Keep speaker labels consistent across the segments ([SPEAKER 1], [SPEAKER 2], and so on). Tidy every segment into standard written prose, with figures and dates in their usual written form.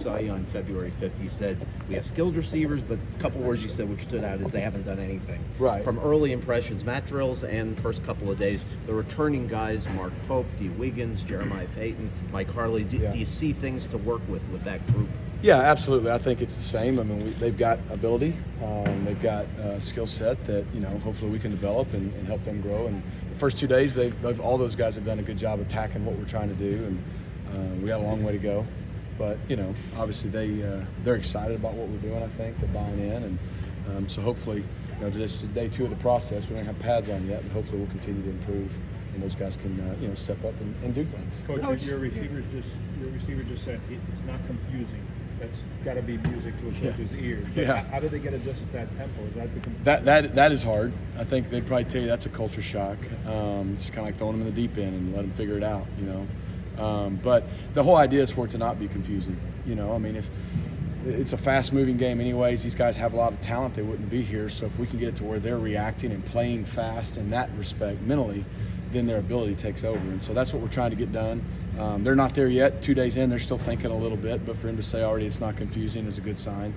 [SPEAKER 1] Saw you on February 5th. You said we have skilled receivers, but a couple words you said which stood out is they haven't done anything.
[SPEAKER 2] Right.
[SPEAKER 1] From early impressions, Matt drills, and first couple of days, the returning guys, Mark Pope, D. Wiggins, Jeremiah Payton, Mike Harley, do you see things to work with that group?
[SPEAKER 2] Yeah, absolutely. I think it's the same. I mean, they've got ability. They've got a skill set that, hopefully we can develop and help them grow. And the first 2 days, all those guys have done a good job attacking what we're trying to do, and we got a long way to go. But, obviously they're excited about what we're doing, I think. They're buying in. And so hopefully, this is day 2 of the process. We don't have pads on yet, but hopefully we'll continue to improve. And those guys can, step up and do things.
[SPEAKER 3] Coach, your receiver just said it's not confusing. That's got to be music to a coach's ears. But how do they get adjusted to that tempo? Is
[SPEAKER 2] that is hard. I think they'd probably tell you that's a culture shock. It's kind of like throwing them in the deep end and let them figure it out, But the whole idea is for it to not be confusing. If it's a fast-moving game anyways, these guys have a lot of talent. They wouldn't be here. So if we can get it to where they're reacting and playing fast in that respect mentally, then their ability takes over. And so that's what we're trying to get done. They're not there yet. 2 days in, they're still thinking a little bit, but for him to say already it's not confusing is a good sign.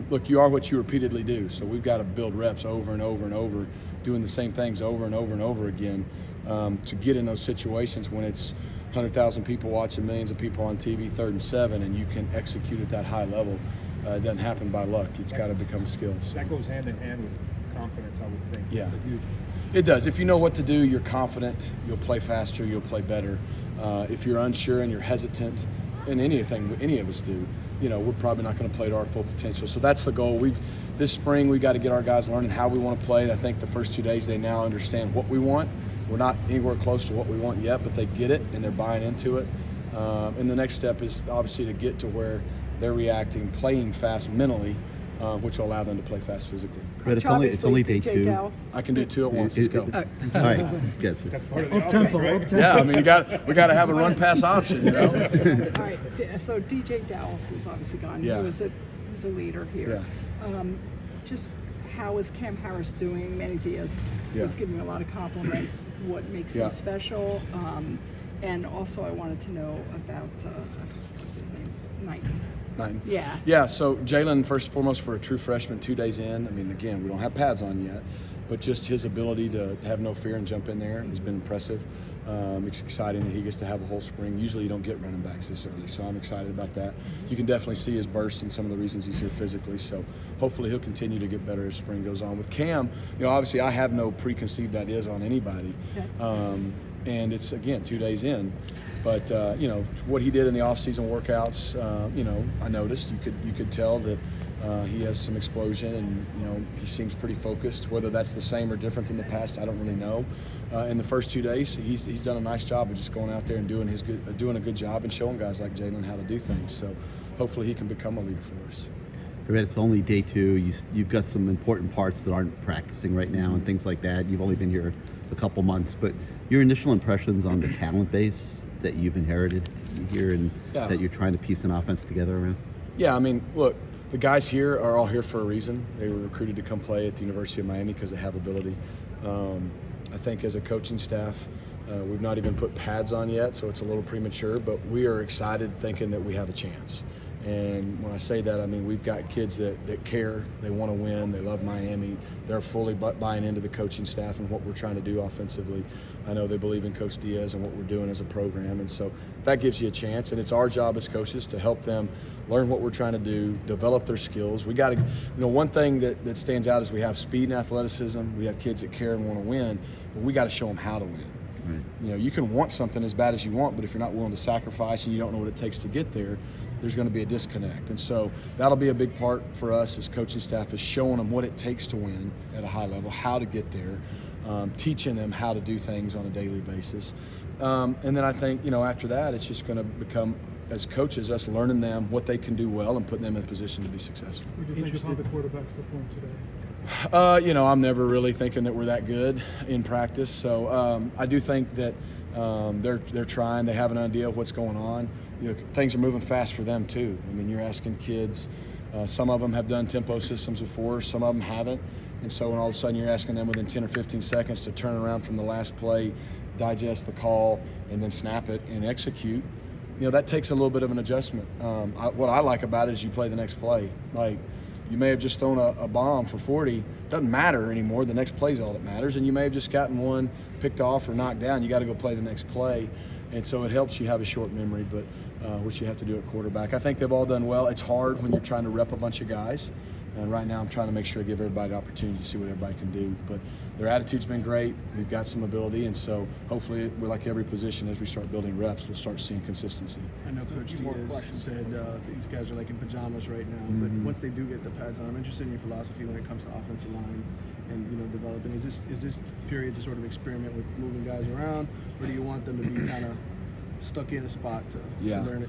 [SPEAKER 2] Look, you are what you repeatedly do, so we've got to build reps over and over and over, doing the same things over and over and over again to get in those situations when it's 100,000 people watching, millions of people on TV, 3rd and 7, and you can execute at that high level. It doesn't happen by luck. It's got to become a skill. So.
[SPEAKER 3] That goes hand in hand with confidence, I would think.
[SPEAKER 2] Yeah.
[SPEAKER 3] Huge...
[SPEAKER 2] It does. If you know what to do, you're confident, you'll play faster, you'll play better. If you're unsure and you're hesitant, in anything any of us do, we're probably not going to play to our full potential. So that's the goal. This spring, we got to get our guys learning how we want to play. I think the first 2 days, they now understand what we want. We're not anywhere close to what we want yet, but they get it and they're buying into it. And the next step is obviously to get to where they're reacting, playing fast mentally, which will allow them to play fast physically.
[SPEAKER 4] But it's only day 2.
[SPEAKER 5] Dallas.
[SPEAKER 2] I can do 2 at once. Let's go.
[SPEAKER 4] All right, get it.
[SPEAKER 3] That's part of the
[SPEAKER 5] Up tempo,
[SPEAKER 3] offense, right?
[SPEAKER 5] up tempo.
[SPEAKER 2] Yeah, I mean, we got to have a run pass option,
[SPEAKER 5] All right, so DJ Dallas is obviously gone.
[SPEAKER 2] Yeah.
[SPEAKER 5] He was a leader here.
[SPEAKER 2] Yeah.
[SPEAKER 5] Just how is Cam Harris doing? Manny Diaz was giving a lot of compliments. What makes him special? And also I wanted to know about, what's his name? Knight. Yeah.
[SPEAKER 2] Yeah, so Jalen, first and foremost, for a true freshman, 2 days in, I mean, again, we don't have pads on yet, but just his ability to have no fear and jump in there has been impressive. It's exciting that he gets to have a whole spring. Usually you don't get running backs this early, so I'm excited about that. You can definitely see his burst and some of the reasons he's here physically, so hopefully he'll continue to get better as spring goes on. With Cam, obviously I have no preconceived ideas on anybody, and it's, again, 2 days in. But what he did in the off-season workouts, I noticed. You could tell that he has some explosion, and he seems pretty focused. Whether that's the same or different than the past, I don't really know. In the first 2 days, he's done a nice job of just going out there and doing a good job and showing guys like Jalen how to do things. So hopefully he can become a leader for us.
[SPEAKER 4] Rhett, it's only day 2. You've got some important parts that aren't practicing right now and things like that. You've only been here a couple months, but your initial impressions on the talent base that you've inherited here and that you're trying to piece an offense together around? Yeah,
[SPEAKER 2] I mean, look, the guys here are all here for a reason. They were recruited to come play at the University of Miami because they have ability. I think as a coaching staff, we've not even put pads on yet, so it's a little premature, but we are excited thinking that we have a chance. And when I say that, I mean we've got kids that care, they want to win, they love Miami, they're fully buying into the coaching staff and what we're trying to do offensively. I know they believe in Coach Diaz and what we're doing as a program, and so that gives you a chance, and it's our job as coaches to help them learn what we're trying to do, develop their skills. We got to, one thing that stands out is we have speed and athleticism, we have kids that care and want to win, but we got to show them how to win. Right. You can want something as bad as you want, but if you're not willing to sacrifice and you don't know what it takes to get there, there's going to be a disconnect. And so that'll be a big part for us as coaching staff, is showing them what it takes to win at a high level, how to get there, teaching them how to do things on a daily basis. And then I think, after that, it's just going to become, as coaches, us learning them what they can do well and putting them in position to be successful.
[SPEAKER 3] What do you think of how the quarterbacks performed today?
[SPEAKER 2] I'm never really thinking that we're that good in practice. So I do think that they're trying. They have an idea of what's going on. Things are moving fast for them too. I mean, you're asking kids. Some of them have done tempo systems before. Some of them haven't. And so when all of a sudden you're asking them within 10 or 15 seconds to turn around from the last play, digest the call, and then snap it and execute, that takes a little bit of an adjustment. What I like about it is you play the next play. Like, you may have just thrown a bomb for 40. Doesn't matter anymore. The next play is all that matters. And you may have just gotten one picked off or knocked down. You got to go play the next play. And so it helps you have a short memory, but which you have to do at quarterback. I think they've all done well. It's hard when you're trying to rep a bunch of guys. And right now I'm trying to make sure I give everybody the opportunity to see what everybody can do. But their attitude's been great. We've got some ability, and so hopefully, we're like every position, as we start building reps, we'll start seeing consistency.
[SPEAKER 6] I know Coach Diaz said these guys are like in pajamas right now, but once they do get the pads on, I'm interested in your philosophy when it comes to offensive line and developing. Is this period to sort of experiment with moving guys around, or do you want them to be kind of stuck in a spot to learn it?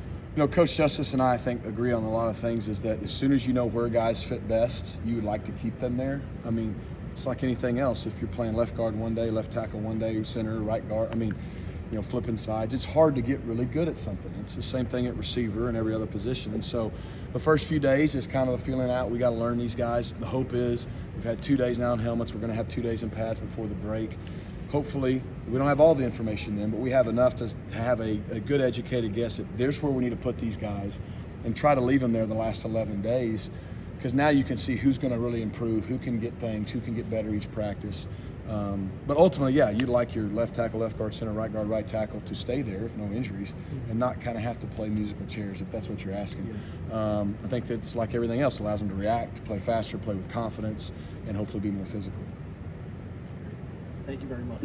[SPEAKER 2] Coach Justice and I think agree on a lot of things, is that as soon as you know where guys fit best, you would like to keep them there. I mean, it's like anything else. If you're playing left guard one day, left tackle one day, center, right guard, flipping sides, it's hard to get really good at something. It's the same thing at receiver and every other position. And so the first few days is kind of a feeling out. We got to learn these guys. The hope is we've had 2 days now in helmets. We're going to have 2 days in pads before the break. Hopefully, we don't have all the information then, but we have enough to have a good educated guess at there's where we need to put these guys and try to leave them there the last 11 days, because now you can see who's going to really improve, who can get things, who can get better each practice. But ultimately, you'd like your left tackle, left guard, center, right guard, right tackle to stay there if no injuries, and not kind of have to play musical chairs, if that's what you're asking. I think that's like everything else, allows them to react, to play faster, play with confidence, and hopefully be more physical.
[SPEAKER 6] Thank you very much.